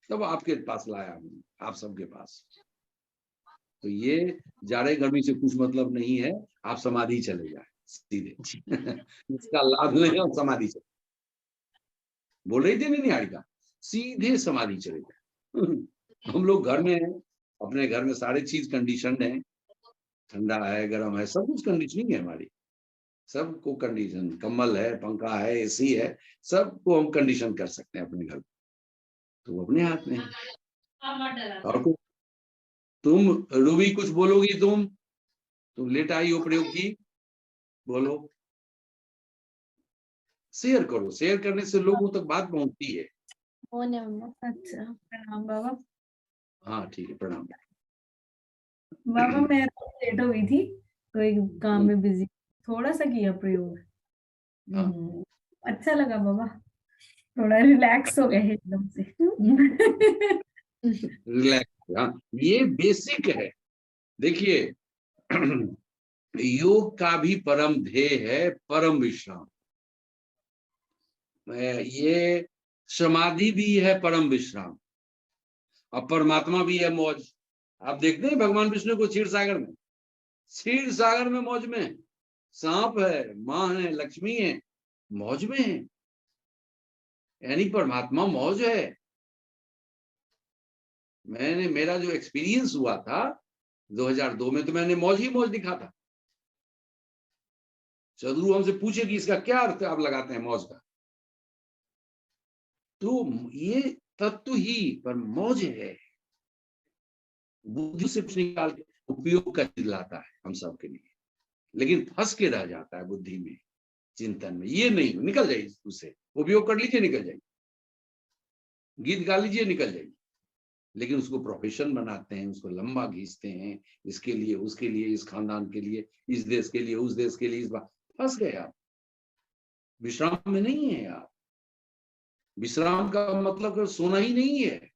[SPEAKER 1] तब आपके पास लाया हूँ, आप सबके पास। तो ये जाड़े गर्मी से कुछ मतलब नहीं है, आप समाधि चले जाए सीधे इसका लाभ लें और समाधि चले। बोल रही थी नहीं हारिका, सीधे समाधि चले जाए। हम लोग घर में हैं, अपने घर में सारे चीज कंडीशन है, ठंडा है, गर्म है, सब कुछ कंडीशनिंग है हमारी, सबको कंडीशन, कम्बल है, पंखा है, AC है, सबको हम कंडीशन कर सकते हैं अपने घर में, तो अपने हाथ में है। और तुम रूबी कुछ बोलोगी, तुम लेट आई हो प्रयोग की, बोलो, शेयर करो, शेयर करने से लोगों तक बात पहुंचती है।
[SPEAKER 5] अच्छा, प्रणाम बाबा।
[SPEAKER 1] हाँ ठीक है, प्रणाम
[SPEAKER 9] बाबा। मैं लेट हो गई थी तो एक काम में बिजी, थोड़ा सा किया प्रयोग। अच्छा लगा बाबा, थोड़ा रिलैक्स हो गए एकदम से।
[SPEAKER 1] रिलैक्स, हाँ ये बेसिक है। देखिए योग का भी परम ध्येय है परम विश्राम, ये समाधि भी है परम विश्राम, और परमात्मा भी है मौज। आप देखते हैं भगवान विष्णु को क्षीर सागर में मौज में, सांप है, माँ है, लक्ष्मी है, मौज में है, यानी परमात्मा मौज है। मेरा जो एक्सपीरियंस हुआ था 2002 में, तो मैंने मौज ही मौज दिखा था। सदगुरु हमसे पूछे कि इसका क्या अर्थ आप लगाते हैं मौज का, तो ये तत्व ही पर मौज है, बुद्धि से कुछ निकाल के उपयोग का चीज लाता है हम सब के लिए, लेकिन फंस के रह जाता है बुद्धि में, चिंतन में। ये नहीं, निकल जाइए उससे, उपयोग कर लीजिए, निकल जाइए, गीत गा लीजिए, निकल जाइए। लेकिन उसको प्रोफेशन बनाते हैं, उसको लंबा खींचते हैं, इसके लिए, उसके लिए, इस खानदान के लिए, इस देश के लिए, उस देश के लिए, इस बार फंस गए आप। विश्राम में नहीं है आप, विश्राम का मतलब सोना ही नहीं है।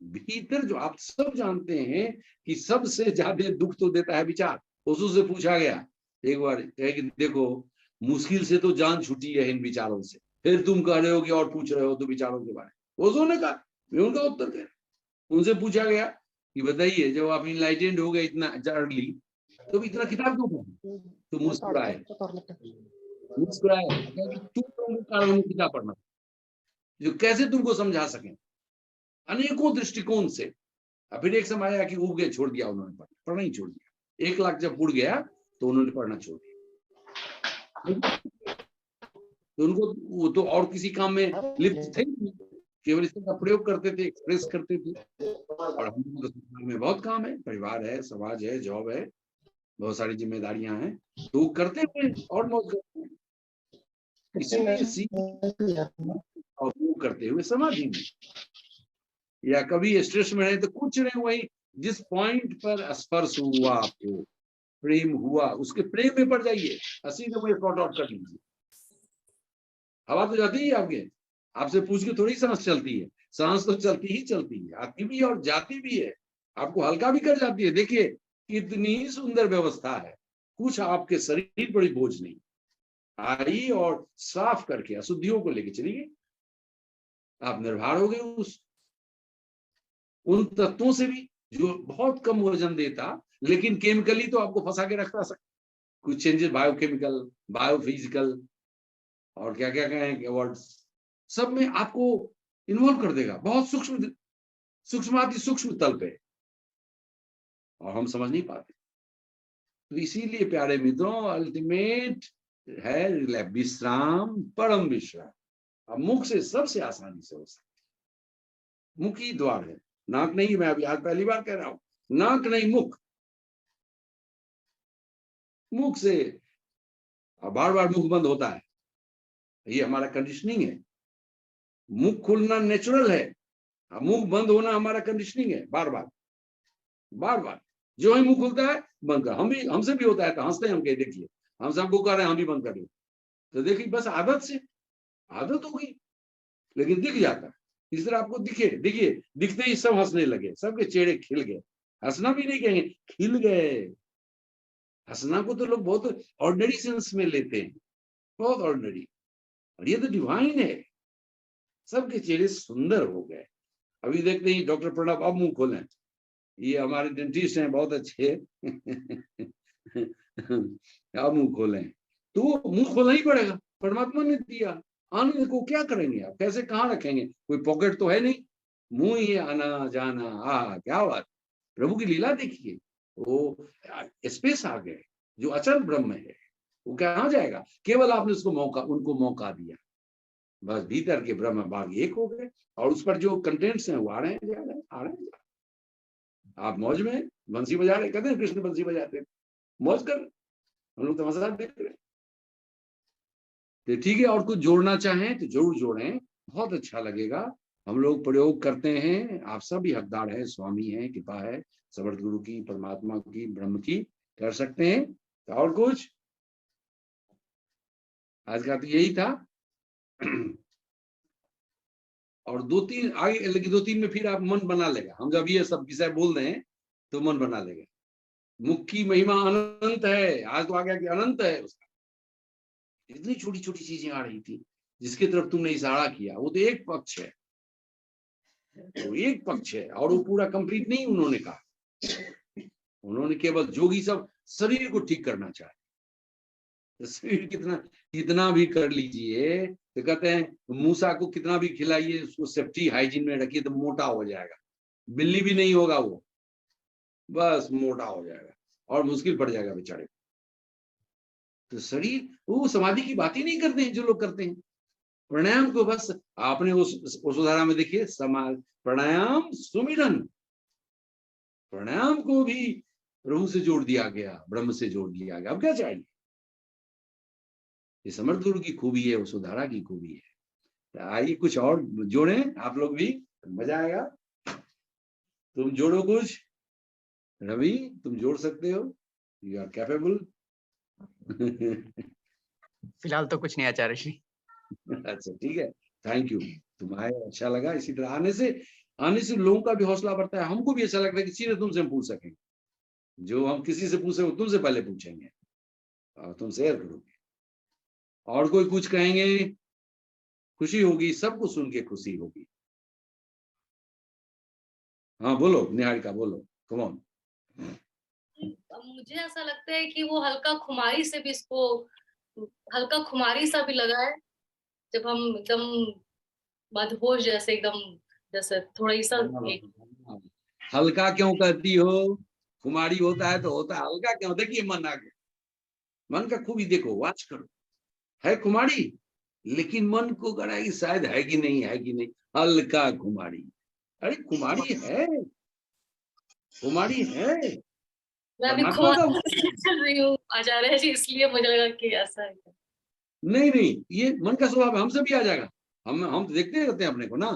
[SPEAKER 1] भीतर जो आप सब जानते हैं कि सबसे ज्यादा दुख तो देता है विचार। उसू से पूछा गया एक बार, कि देखो मुश्किल से तो जान छूटी है इन विचारों से, फिर तुम कह रहे हो कि और पूछ रहे हो तो विचारों के बारे में। उसू ने कहा, मैं उनका उत्तर दे, उनसे पूछा गया कि बताइए जब आप इनलाइटेंड हो गए इतना अर्ली, तो इतना किताब क्यों पढ़ा? तो मुस्कुराए, किताब पढ़ना जो कैसे तुमको समझा सके अनेकों दृष्टिकोण से। फिर एक समय आया कि उब गए, छोड़ दिया उन्होंने, पढ़ना ही छोड़ दिया। 1 लाख जब उड़ गया तो उन्होंने पढ़ना छोड़ दिया। तो उनको वो तो और किसी काम में लिप्त थे, केवल इसका प्रयोग करते थे, एक्सप्रेस करते थे। और हम में बहुत काम है, परिवार है, समाज है, जॉब है, बहुत सारी जिम्मेदारियां हैं, तो करते हुए और मौज करते हैं। इसीलिए और वो करते हुए समाधि में, या कभी स्ट्रेस में रहे तो कुछ नहीं, वही जिस पॉइंट पर स्पर्श हुआ, आपको प्रेम हुआ, उसके प्रेम में पड़ जाइए, 80 में शॉर्ट आउट कर लीजिए। हवा तो जाती ही आपके, आपसे पूछ के थोड़ी सांस चलती है, सांस तो चलती ही चलती है, आती भी है और जाती भी है, आपको हल्का भी कर जाती है। देखिए कितनी सुंदर व्यवस्था है, कुछ आपके शरीर पर बोझ नहीं, आई और साफ करके अशुद्धियों को लेके चली गई। आप निर्भर हो गए उन तत्वों से भी जो बहुत कम वजन देता, लेकिन केमिकली तो आपको फंसा के रखता सकता। कुछ चेंजेस बायोकेमिकल, बायोफिजिकल और क्या क्या कहें वर्ड्स, सब में आपको इन्वॉल्व कर देगा, बहुत सूक्ष्म सूक्ष्म तल पे, और हम समझ नहीं पाते। तो इसीलिए प्यारे मित्रों, अल्टीमेट है विश्राम, परम विश्राम। अब मुख से सबसे आसानी से हो सकता, मुख ही द्वार है, नाक नहीं। मैं अभी आज पहली बार कह रहा हूं, नाक नहीं मुख। मुख से बार बार मुख बंद होता है, ये हमारा कंडीशनिंग है। मुख खुलना नेचुरल है, मुख बंद होना हमारा कंडीशनिंग है। बार बार बार बार जो ही मुख खुलता है बंद कर, हमसे भी होता है, तो हंसते हैं हम, कह देखिए हम सबको कर रहे हैं, हम भी बंद कर रहे, तो देखिए बस आदत से आदत हो गई, लेकिन दिख जाता है। इस तरह आपको देखिए दिखते ही सब हंसने लगे, सबके चेहरे खिल गए। हंसना भी नहीं कहेंगे, खिल गए। हंसना को तो लोग बहुत ऑर्डिनरी सेंस में लेते हैं, बहुत ऑर्डिनरी, और ये तो डिवाइन है। सबके चेहरे सुंदर हो गए। अभी देखते ही डॉक्टर प्रणब अब मुंह खोलें, ये हमारे डेंटिस्ट हैं बहुत अच्छे अब मुंह खोलें, तो मुंह खोलना ही पड़ेगा, परमात्मा ने दिया। आने को क्या करेंगे आप, कैसे कहाँ रखेंगे, कोई पॉकेट तो है नहीं, मुंह ही आना जाना। क्या बात, प्रभु की लीला देखिए, वो स्पेस आ गए, जो अचल ब्रह्म है वो कहाँ जाएगा, केवल आपने उनको मौका दिया, बस भीतर के ब्रह्म भाग एक हो गए, और उस पर जो कंटेंट्स हैं वो आ रहे हैं जा रहे हैं, आ रहे हैं। आप मौज में बंसी बजा रहे, कहते हैं कृष्ण बंसी बजाते, मौज कर, हम लोग तमाशा देख रहे। तो ठीक है, और कुछ जोड़ना चाहें तो जरूर जोड़ें, बहुत अच्छा लगेगा। हम लोग प्रयोग करते हैं, आप सब भी हकदार हैं, स्वामी हैं, कृपा है समर्थ गुरु की, परमात्मा की, ब्रह्म की, कर सकते हैं। तो और कुछ आज का तो यही था और दो तीन आगे, लेकिन दो तीन में फिर आप मन बना लेगा, हम जब ये सब विषय बोल रहे हैं तो मन बना लेगा। मुख की महिमा अनंत है, आज तो आ गया कि अनंत है उसका। इतनी छोटी छोटी चीजें आ रही थी जिसके तरफ तुमने इशारा किया, वो तो एक पक्ष है, तो एक पक्ष है, और वो पूरा कंप्लीट नहीं उन्होंने कहा। उन्होंने केवल जोगी सब शरीर को ठीक करना चाहे, तो शरीर कितना भी कर लीजिए, तो कहते हैं मूसा को कितना भी खिलाइए, उसको सेफ्टी हाइजीन में रखिए तो मोटा हो जाएगा, बिल्ली भी नहीं होगा वो, बस मोटा हो जाएगा और मुश्किल पड़ जाएगा बेचारे। तो शरीर, वो समाधि की बात ही नहीं करते हैं जो लोग करते हैं। प्राणायाम को बस आपने उस उदाहरण में देखिए, प्राणायाम सुमिरन, प्राणायाम को भी प्रभु से जोड़ दिया गया, ब्रह्म से जोड़ दिया गया। अब क्या चाहिए, ये समर्थ गुरु की खूबी है, उस उदाहरण की खूबी है। तो आइए कुछ और जोड़ें आप लोग भी, मजा आएगा। तुम जोड़ो कुछ, रवि तुम जोड़ सकते हो, यू आर कैपेबल।
[SPEAKER 8] फिलहाल तो कुछ नहीं आचार्य श्री।
[SPEAKER 1] अच्छा ठीक है, थैंक यू, तुम आए, अच्छा लगा। इसी तरह आने से लोगों का भी हौसला बढ़ता है, हमको भी अच्छा लगता है कि सीधे तुमसे हम पूछ सकें, जो हम किसी से पूछे वो तुमसे पहले पूछेंगे और तुम शेयर करोगे, और कोई कुछ कहेंगे, खुशी होगी, सबको सुन के खुशी होगी। हाँ बोलो निहारिका, बोलो, कम ऑन।
[SPEAKER 7] मुझे ऐसा लगता है कि वो हल्का खुमारी से भी, इसको हल्का खुमारी सा भी लगा है, जब हम एकदम मदहोश जैसे, एकदम जैसे थोड़ा सा।
[SPEAKER 1] हल्का क्यों कहती हो, खुमारी होता है तो होता है, हल्का क्यों? देखिए मन आ गया, मन का खूबी देखो, वाच करो, है खुमारी, लेकिन मन को कराएगी शायद है कि नहीं, है कि नहीं, हल्का खुमारी। अरे खुमारी है, खुमारी है,
[SPEAKER 7] मैं अभी चल रही हूँ आचार्य जी, इसलिए मुझे लगा कि ऐसा है।
[SPEAKER 1] नहीं, ये मन का स्वभाव है, हमसे भी आ जाएगा। हम देखते रहते हैं अपने को ना,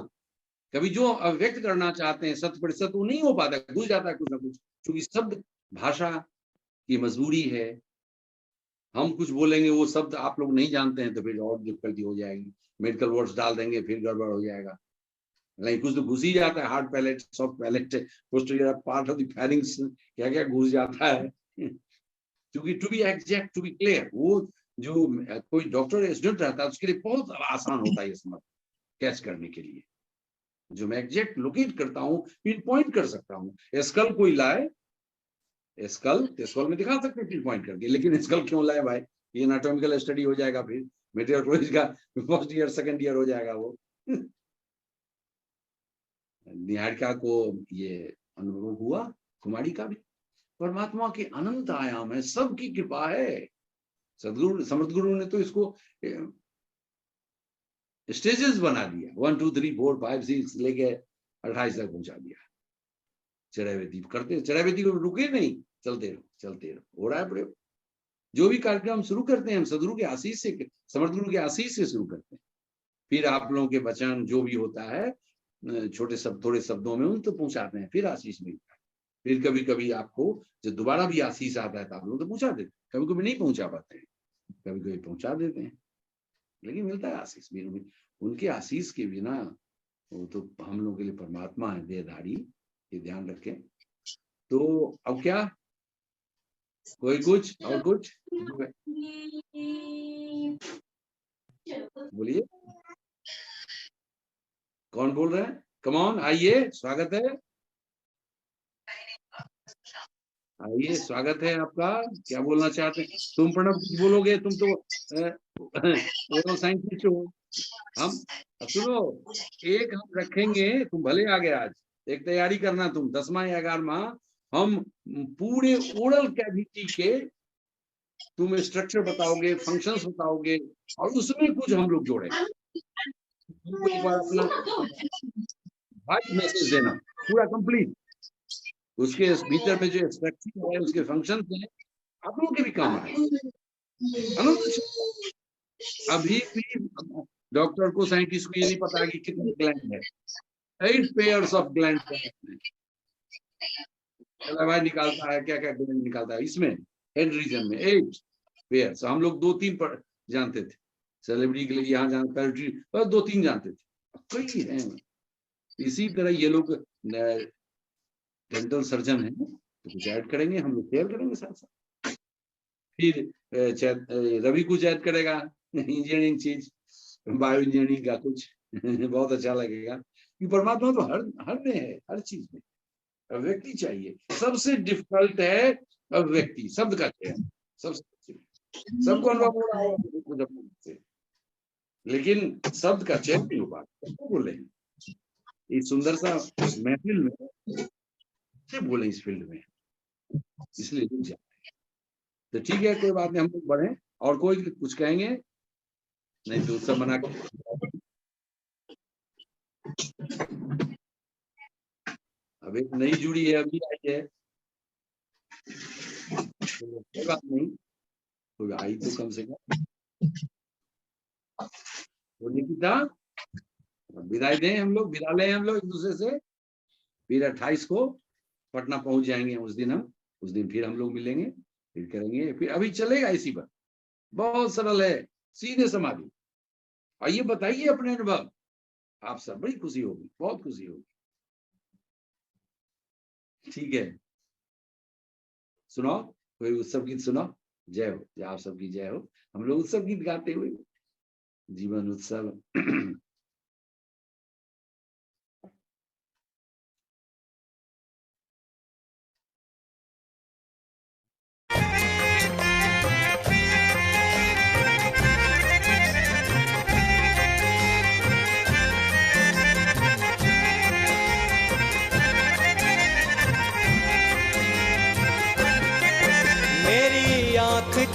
[SPEAKER 1] कभी जो व्यक्त करना चाहते हैं 100% वो नहीं हो पाता, घुस जाता है कुछ ना कुछ, क्योंकि शब्द भाषा की मजबूरी है, हम कुछ बोलेंगे वो शब्द आप लोग नहीं जानते हैं तो फिर और डिफिकल्टी हो जाएगी, मेडिकल वर्ड्स डाल देंगे फिर गड़बड़ हो जाएगा। नहीं कुछ तो घुस ही जाता है, hard palate, soft palate, posterior part of the pharynx, क्या क्या घुस जाता है। क्योंकि to be exact, to be clear, वो जो कोई डॉक्टर स्टूडेंट रहता है उसके लिए बहुत आसान होता है ये समझ कैच करने के लिए। जो मैं एग्जैक्ट लोकेट करता हूँ, पिन पॉइंट कर सकता हूँ। स्कल कोई लाए, स्कल में दिखा सकते हैं पिन पॉइंट करके, लेकिन स्कल क्यों लाए भाई? ये एनाटॉमिकल स्टडी हो जाएगा, फिर मेटेरियोलॉजी का फर्स्ट ईयर सेकंड ईयर हो जाएगा वो। निहारिका को ये अनुभव हुआ, कुमारी का भी। परमात्मा के अनंत आयाम है, सबकी कृपा है। सदगुरु समर्थ गुरु ने तो इसको स्टेजेस बना दिया, 1 2 3 4 5 6 लेके 28 तक पहुंचा दिया। चरैवेदी करते, चरैवेदी को रुके नहीं, चलते रहो। हो रहा है प्रयोग। जो भी कार्यक्रम शुरू करते हैं हम सदगुरु के आशीष से, समर्थ गुरु के आशीष से शुरू करते हैं। फिर आप लोगों के वचन जो भी होता है छोटे थोड़े शब्दों में उन तो पहुंचाते हैं, फिर आशीष मिलता है। फिर कभी कभी आपको जब दोबारा भी आशीष आता है तो आप लोग तो पहुंचा देते हैं, कभी कभी नहीं पहुंचा पाते हैं, कभी कभी पहुंचा देते हैं, लेकिन मिलता है आशीष भी। उनके आशीष के बिना वो तो हम लोगों के लिए परमात्मा है देहधारी, ये ध्यान रखें। तो अब क्या, कोई कुछ और कुछ बोलिए, कौन बोल रहे हैं? कम ऑन, आइए, स्वागत है, आइए, स्वागत है आपका। क्या बोलना चाहते हैं? तुम प्रणव कुछ बोलोगे? तुम तो साइंटिस्ट हो। हम सुनो, एक हम रखेंगे, तुम भले आ गए आज, एक तैयारी करना तुम 10वां या 11वां, हम पूरे ओरल कैविटी के तुम स्ट्रक्चर बताओगे, फंक्शंस बताओगे, और उसमें कुछ हम लोग जोड़ेंगे। एक बार अपना वॉइस मैसेज देना पूरा कंप्लीट, उसके भीतर में जो स्ट्रक्चर है, उसके फंक्शन है, आप लोगों के भी काम आए। अभी भी डॉक्टर को, साइंटिस्ट को ये नहीं पता कि कितने ग्लैंड है, 8 पेयर्स ऑफ ग्लैंड निकालता है, क्या क्या ग्लैंड निकालता है इसमें, हेड रीजन में 8 पेयर्स। हम लोग 2-3 पर जानते थे, सेलिब्रिटी के लिए यहाँ जाना, पैरेटरी पर 2-3 जानते थे, कई हैं। इसी तरह ये लोग डेंटल सर्जन है, तो कुछ ऐड करेंगे, हम लोग शेयर करेंगे साथ साथ। फिर रवि कुछ ऐड करेगा, इंजीनियरिंग चीज, बायो इंजीनियरिंग का कुछ बहुत अच्छा लगेगा। कि परमात्मा तो हर में है, हर चीज में अभिव्यक्ति चाहिए। सबसे डिफिकल्ट है अभिव्यक्ति, शब्द का चयन, सबको अनुभव हो रहा है, लेकिन शब्द का चयन नहीं हो पाता। बोले इस सुंदर सा महफिल में से बोले, इस फील्ड में, इसलिए रुक जाते हैं। तो ठीक है, कोई बात नहीं, हम लोग बढ़े। और कोई कुछ कहेंगे? नहीं तो सब बना के अब एक नई जुड़ी है, अभी आई है, तो कोई बात नहीं, कोई आई तो कम से कम तो निकिता विदाई दें, हम लोग विदा लें, हम लोग एक दूसरे से। फिर 28 को पटना पहुंच जाएंगे, उस दिन फिर हम लोग मिलेंगे, फिर करेंगे, फिर अभी चलेगा इसी पर। बहुत सरल है, सीधे समाधि। आइए बताइए अपने अनुभव, आप सब, बड़ी खुशी होगी, बहुत खुशी होगी। ठीक है, सुनाओ कोई उत्सव गीत सुनाओ। जय हो, जय आप सबकी जय हो। हम लोग उत्सव गीत गाते हुए, जीवन उत्सव।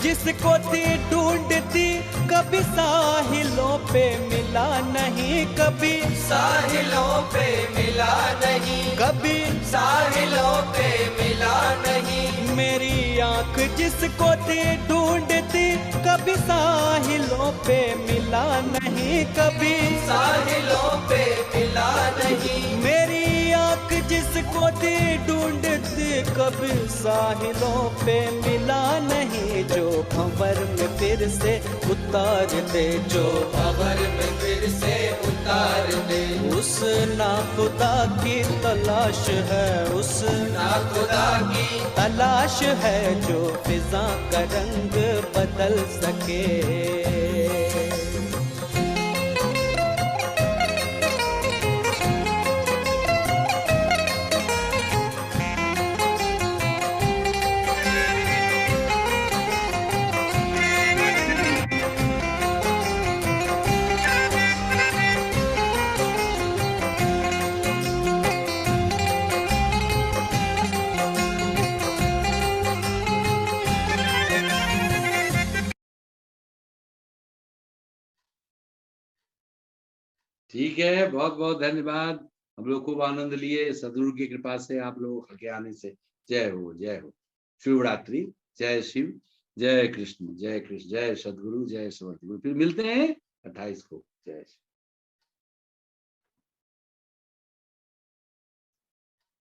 [SPEAKER 10] जिसको थी ढूंढती, कभी साहिलों पे मिला नहीं, कभी साहिलों पे मिला नहीं, कभी साहिलों पे मिला नहीं। मेरी आंख जिसको थी ढूंढती, कभी साहिलों पे मिला नहीं, कभी साहिलों पे मिला नहीं। मेरी आंख जिसको दी ढूंढती कभी साहिलों पे मिला नहीं, जो भंवर में फिर से उतार दे, जो भंवर में फिर से उतार दे। उस नाखुदा की तलाश है, उस नाखुदा की तलाश है, जो फिजा का रंग बदल सके।
[SPEAKER 1] ठीक है, बहुत बहुत धन्यवाद। हम लोग खूब आनंद लिए सदगुरु की कृपा से, आप लोग के आने से। जय हो, जय हो। शिवरात्रि, जय शिव, जय कृष्ण, जय कृष्ण, जय सदगुरु, जय सदगुरु। फिर मिलते हैं 28 को। जय शिव।